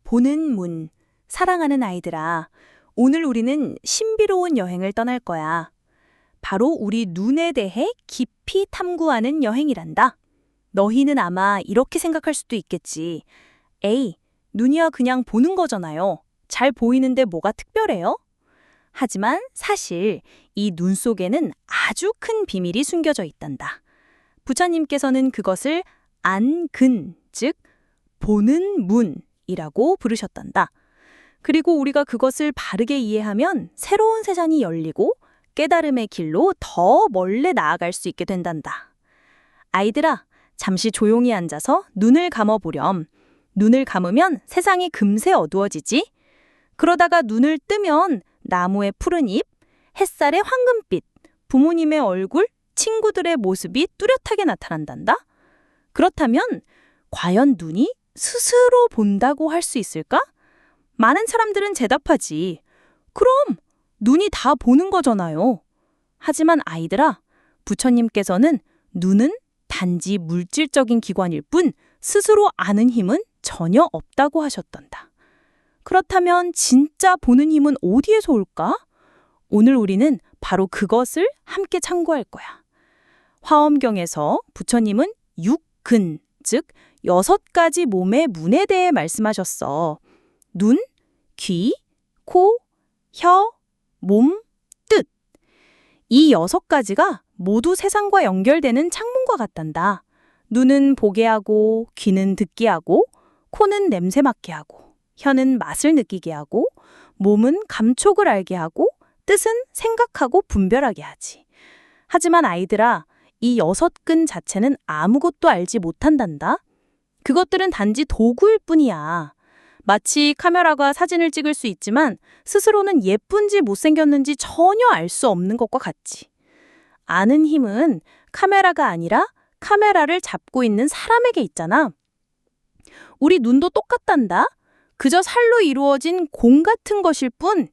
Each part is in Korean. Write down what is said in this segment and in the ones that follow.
보는 문, 사랑하는 아이들아, 오늘 우리는 신비로운 여행을 떠날 거야. 바로 우리 눈에 대해 깊이 탐구하는 여행이란다. 너희는 아마 이렇게 생각할 수도 있겠지. 에이, 눈이야 그냥 보는 거잖아요. 잘 보이는데 뭐가 특별해요? 하지만 사실 이 눈 속에는 아주 큰 비밀이 숨겨져 있단다. 부처님께서는 그것을 안근, 즉 보는 문이라고 부르셨단다. 그리고 우리가 그것을 바르게 이해하면 새로운 세상이 열리고 깨달음의 길로 더 멀리 나아갈 수 있게 된단다. 아이들아, 잠시 조용히 앉아서 눈을 감아보렴. 눈을 감으면 세상이 금세 어두워지지? 그러다가 눈을 뜨면 나무의 푸른 잎, 햇살의 황금빛, 부모님의 얼굴, 친구들의 모습이 뚜렷하게 나타난단다. 그렇다면 과연 눈이 스스로 본다고 할 수 있을까? 많은 사람들은 대답하지. 그럼 눈이 다 보는 거잖아요. 하지만 아이들아, 부처님께서는 눈은 단지 물질적인 기관일 뿐 스스로 아는 힘은 전혀 없다고 하셨단다. 그렇다면 진짜 보는 힘은 어디에서 올까? 오늘 우리는 바로 그것을 함께 참고할 거야. 화엄경에서 부처님은 육근, 즉 6가지 몸의 문에 대해 말씀하셨어. 눈, 귀, 코, 혀, 몸, 뜻. 이 6가지가 모두 세상과 연결되는 창문과 같단다. 눈은 보게 하고, 귀는 듣게 하고, 코는 냄새 맡게 하고, 혀는 맛을 느끼게 하고, 몸은 감촉을 알게 하고, 뜻은 생각하고 분별하게 하지. 하지만 아이들아, 이 6근 자체는 아무것도 알지 못한단다. 그것들은 단지 도구일 뿐이야. 마치 카메라가 사진을 찍을 수 있지만 스스로는 예쁜지 못생겼는지 전혀 알 수 없는 것과 같지. 아는 힘은 카메라가 아니라 카메라를 잡고 있는 사람에게 있잖아. 우리 눈도 똑같단다. 그저 살로 이루어진 공 같은 것일 뿐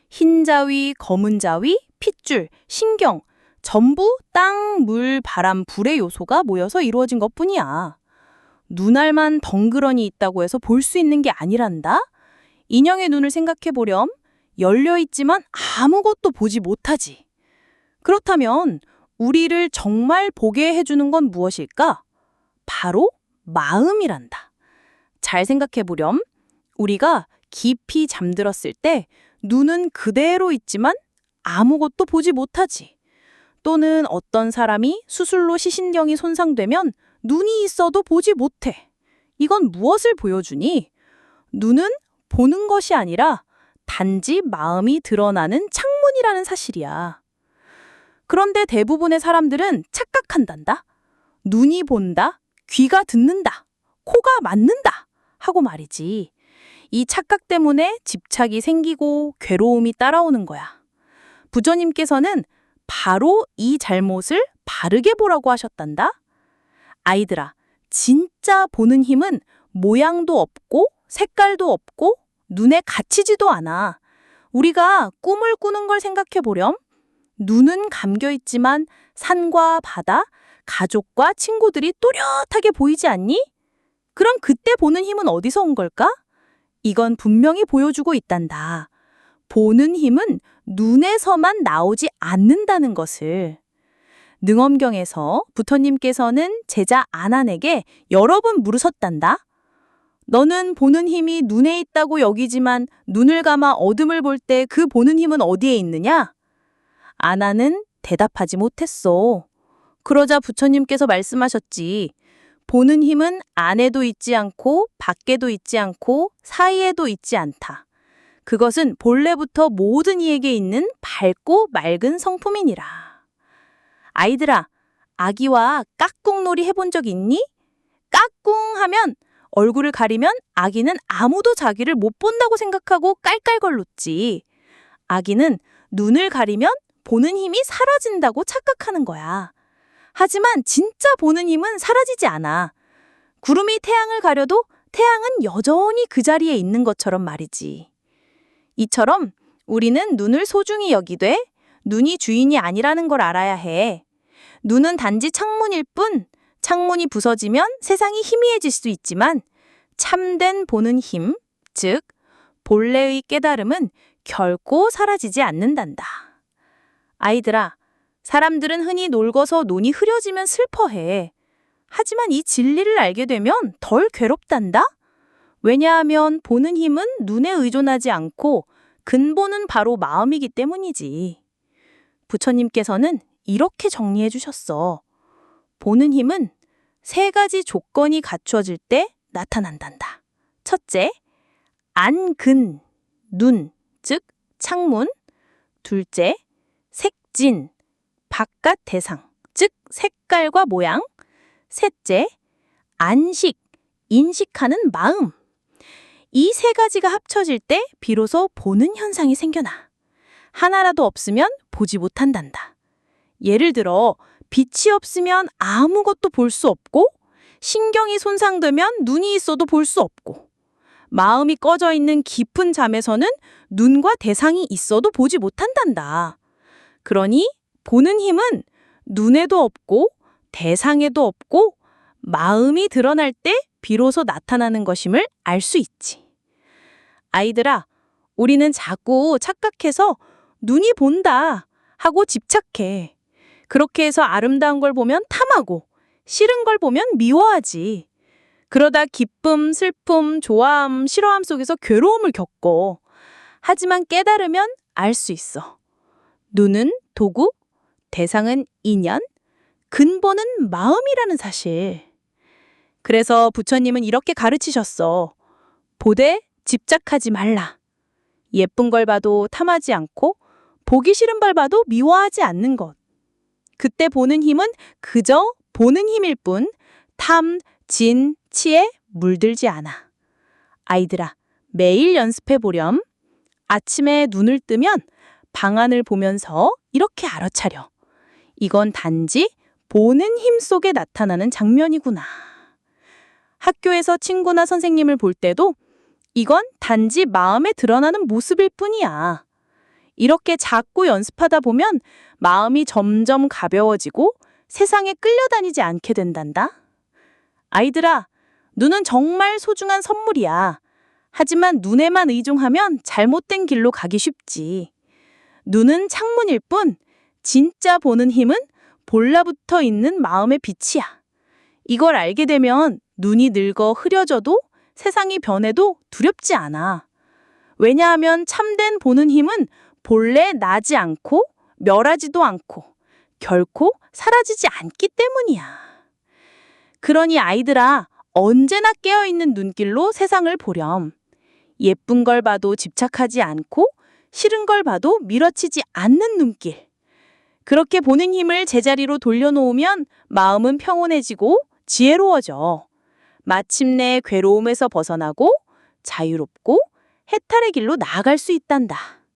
흰 자위, 검은 자위, 핏줄, 신경 전부 땅, 물, 바람, 불의 요소가 모여서 이루어진 것뿐이야. 눈알만 덩그러니 있다고 해서 볼 수 있는 게 아니란다. 인형의 눈을 생각해보렴. 열려있지만 아무것도 보지 못하지. 그렇다면 우리를 정말 보게 해주는 건 무엇일까? 바로 마음이란다. 잘 생각해보렴. 우리가 깊이 잠들었을 때 눈은 그대로 있지만 아무것도 보지 못하지. 또는 어떤 사람이 수술로 시신경이 손상되면 눈이 있어도 보지 못해. 이건 무엇을 보여주니? 눈은 보는 것이 아니라 단지 마음이 드러나는 창문이라는 사실이야. 그런데 대부분의 사람들은 착각한단다. 눈이 본다, 귀가 듣는다, 코가 맞는다 하고 말이지. 이 착각 때문에 집착이 생기고 괴로움이 따라오는 거야. 부처님께서는 바로 이 잘못을 바르게 보라고 하셨단다. 아이들아, 진짜 보는 힘은 모양도 없고 색깔도 없고 눈에 갇히지도 않아. 우리가 꿈을 꾸는 걸 생각해 보렴. 눈은 감겨 있지만 산과 바다, 가족과 친구들이 또렷하게 보이지 않니? 그럼 그때 보는 힘은 어디서 온 걸까? 이건 분명히 보여주고 있단다. 보는 힘은 눈에서만 나오지 않는다는 것을. 능엄경에서 부처님께서는 제자 아난에게 여러 번 물으셨단다. 너는 보는 힘이 눈에 있다고 여기지만 눈을 감아 어둠을 볼 때 그 보는 힘은 어디에 있느냐? 아난은 대답하지 못했어. 그러자 부처님께서 말씀하셨지. 보는 힘은 안에도 있지 않고 밖에도 있지 않고 사이에도 있지 않다. 그것은 본래부터 모든 이에게 있는 밝고 맑은 성품이니라. 아이들아, 아기와 깍꿍놀이 해본 적 있니? 까꿍 하면 얼굴을 가리면 아기는 아무도 자기를 못 본다고 생각하고 깔깔걸렀지. 아기는 눈을 가리면 보는 힘이 사라진다고 착각하는 거야. 하지만 진짜 보는 힘은 사라지지 않아. 구름이 태양을 가려도 태양은 여전히 그 자리에 있는 것처럼 말이지. 이처럼 우리는 눈을 소중히 여기되 눈이 주인이 아니라는 걸 알아야 해. 눈은 단지 창문일 뿐 창문이 부서지면 세상이 희미해질 수 있지만 참된 보는 힘, 즉, 본래의 깨달음은 결코 사라지지 않는단다. 아이들아, 사람들은 흔히 늙어서 눈이 흐려지면 슬퍼해. 하지만 이 진리를 알게 되면 덜 괴롭단다? 왜냐하면 보는 힘은 눈에 의존하지 않고 근본은 바로 마음이기 때문이지. 부처님께서는 이렇게 정리해 주셨어. 보는 힘은 3가지 조건이 갖추어질 때 나타난단다. 첫째, 안근, 눈, 즉 창문. 둘째, 색진, 바깥 대상, 즉 색깔과 모양. 셋째, 안식, 인식하는 마음. 이 3가지가 합쳐질 때 비로소 보는 현상이 생겨나. 하나라도 없으면 보지 못한단다. 예를 들어 빛이 없으면 아무것도 볼 수 없고, 신경이 손상되면 눈이 있어도 볼 수 없고, 마음이 꺼져 있는 깊은 잠에서는 눈과 대상이 있어도 보지 못한단다. 그러니 보는 힘은 눈에도 없고 대상에도 없고 마음이 드러날 때 비로소 나타나는 것임을 알 수 있지. 아이들아, 우리는 자꾸 착각해서 눈이 본다 하고 집착해. 그렇게 해서 아름다운 걸 보면 탐하고 싫은 걸 보면 미워하지. 그러다 기쁨, 슬픔, 좋아함, 싫어함 속에서 괴로움을 겪고. 하지만 깨달으면 알 수 있어. 눈은 도구, 대상은 인연, 근본은 마음이라는 사실. 그래서 부처님은 이렇게 가르치셨어. 보되 집착하지 말라. 예쁜 걸 봐도 탐하지 않고 보기 싫은 걸 봐도 미워하지 않는 것. 그때 보는 힘은 그저 보는 힘일 뿐 탐, 진, 치에 물들지 않아. 아이들아, 매일 연습해 보렴. 아침에 눈을 뜨면 방안을 보면서 이렇게 알아차려. 이건 단지 보는 힘 속에 나타나는 장면이구나. 학교에서 친구나 선생님을 볼 때도 이건 단지 마음에 드러나는 모습일 뿐이야. 이렇게 자꾸 연습하다 보면 마음이 점점 가벼워지고 세상에 끌려다니지 않게 된단다. 아이들아, 눈은 정말 소중한 선물이야. 하지만 눈에만 의존하면 잘못된 길로 가기 쉽지. 눈은 창문일 뿐 진짜 보는 힘은 볼라붙어 있는 마음의 빛이야. 이걸 알게 되면 눈이 늙어 흐려져도 세상이 변해도 두렵지 않아. 왜냐하면 참된 보는 힘은 본래 나지 않고 멸하지도 않고 결코 사라지지 않기 때문이야. 그러니 아이들아, 언제나 깨어있는 눈길로 세상을 보렴. 예쁜 걸 봐도 집착하지 않고 싫은 걸 봐도 밀어치지 않는 눈길. 그렇게 보는 힘을 제자리로 돌려놓으면 마음은 평온해지고 지혜로워져. 마침내 괴로움에서 벗어나고 자유롭고 해탈의 길로 나아갈 수 있단다.